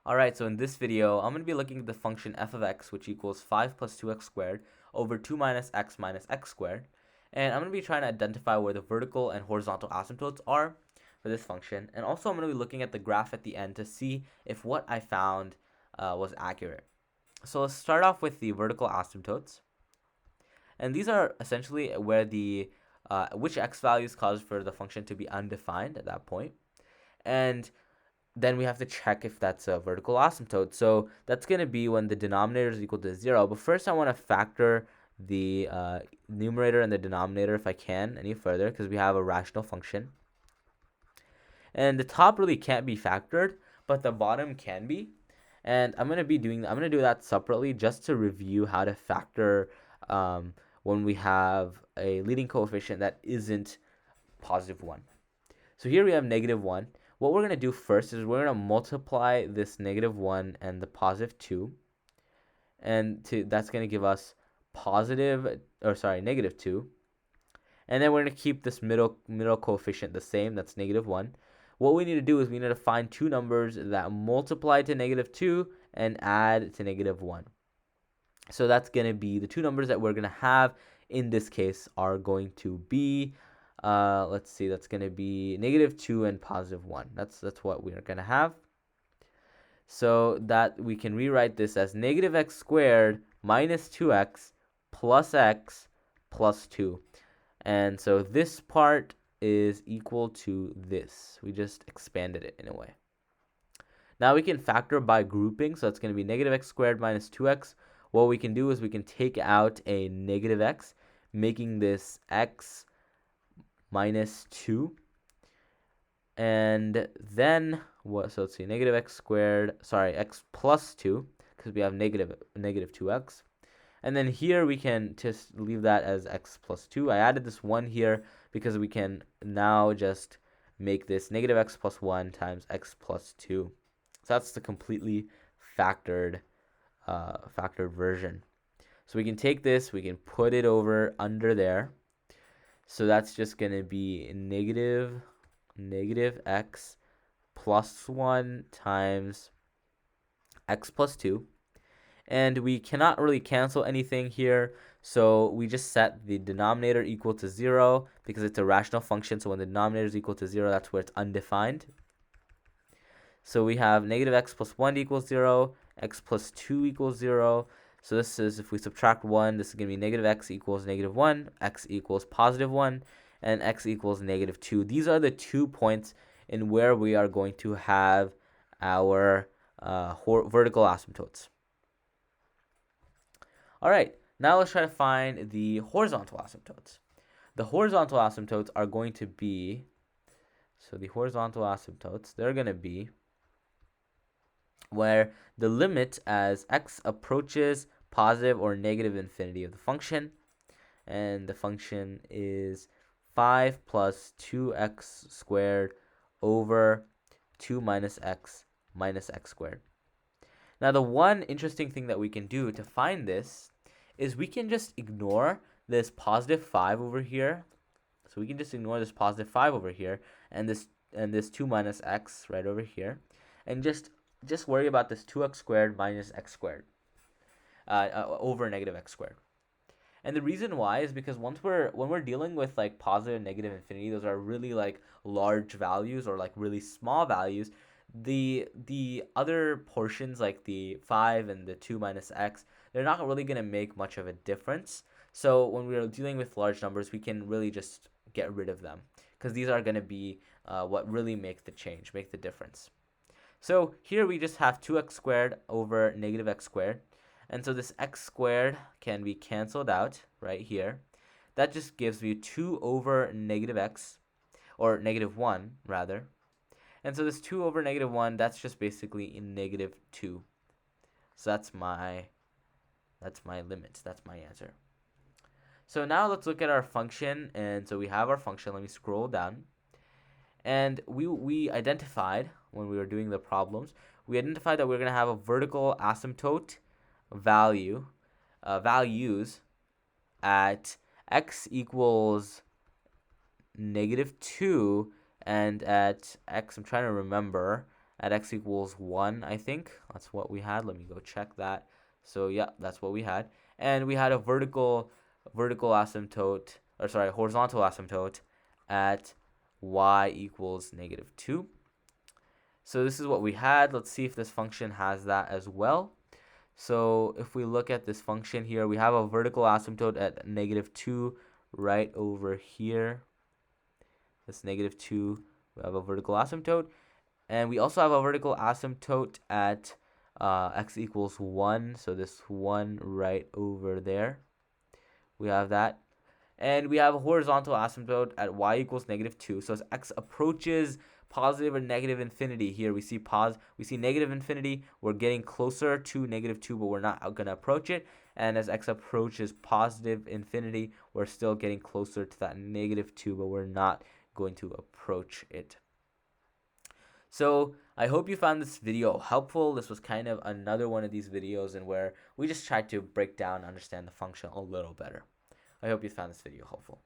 Alright, so in this video, I'm going to be looking at the function f of x, which equals 5 plus 2x squared over 2 minus x squared. And I'm going to be trying to identify where the vertical and horizontal asymptotes are for this function. And also I'm going to be looking at the graph at the end to see if what I found was accurate. So let's start off with the vertical asymptotes. And these are essentially where the which x values cause for the function to be undefined at that point. And then we have to check if that's a vertical asymptote. So that's going to be when the denominator is equal to 0. But first I want to factor the numerator and the denominator if I can any further, because we have a rational function. And the top really can't be factored, but the bottom can be. And I'm going to do that separately just to review how to factor when we have a leading coefficient that isn't positive 1. So here we have negative 1. What we're going to do first is we're going to multiply this negative 1 and the positive 2. And that's going to give us negative 2. And then we're going to keep this middle coefficient the same. That's negative 1. What we need to do is we need to find two numbers that multiply to negative 2 and add to negative 1. So that's going to be the two numbers that we're going to have in this case are going to be let's see, that's going to be negative 2 and positive 1. That's what we're going to have. So that we can rewrite this as negative x squared minus 2x plus x plus 2. And so this part is equal to this. We just expanded it in a way. Now we can factor by grouping. So it's going to be negative x squared minus 2x. What we can do is we can take out a negative x, making this x minus 2. And then so let's see, negative x squared, x plus 2, because we have negative 2x. And then here we can just leave that as x plus 2. I added this 1 here because we can now just make this negative x plus 1 times x plus 2. So that's the completely factored version. So we can take this, we can put it over under there. So that's just going to be negative x plus 1 times x plus 2. And we cannot really cancel anything here, so we just set the denominator equal to 0 because it's a rational function. So when the denominator is equal to 0, that's where it's undefined. So we have negative x plus 1 equals 0, x plus 2 equals 0. So this is, if we subtract 1, this is going to be negative x equals negative 1, x equals positive 1, and x equals negative 2. These are the 2 points in where we are going to have our vertical asymptotes. All right, now let's try to find the horizontal asymptotes. The horizontal asymptotes are going to be, they're going to be where the limit as x approaches positive or negative infinity of the function, and the function is 5 plus 2x squared over 2 minus x squared. Now the one interesting thing that we can do to find this is we can just ignore this positive 5 over here. So we can just ignore this positive 5 over here and this 2 minus x right over here, and just worry about this 2x squared minus x squared over negative x squared. And the reason why is because when we're dealing with like positive and negative infinity, those are really like large values or like really small values. The other portions like the 5 and the 2 minus x, they're not really going to make much of a difference. So when we're dealing with large numbers, we can really just get rid of them, because these are going to be what really make the difference. So here we just have 2x squared over negative x squared. And so this x squared can be canceled out right here. That just gives me 2 over negative x, or negative 1 rather. And so this 2 over negative 1, that's just basically in negative 2. So that's my limit. That's my answer. So now let's look at our function. And so we have our function. Let me scroll down. And we identified, when we were doing the problems, we identified that we're going to have a vertical asymptote values at x equals negative 2 and at x, I'm trying to remember, at x equals 1, I think. That's what we had. Let me go check that. So yeah, that's what we had. And we had a horizontal asymptote at y equals -2. So this is what we had. Let's see if this function has that as well. So if we look at this function here, we have a vertical asymptote at -2 right over here. That's -2. We have a vertical asymptote. And we also have a vertical asymptote at x equals 1. So this 1 right over there. We have that. And we have a horizontal asymptote at y equals -2. So as x approaches positive or negative infinity, here we see negative infinity. We're getting closer to -2, but we're not going to approach it. And as x approaches positive infinity, we're still getting closer to that -2, but we're not going to approach it. So I hope you found this video helpful. This was kind of another one of these videos and where we just tried to break down and understand the function a little better. I hope you found this video helpful.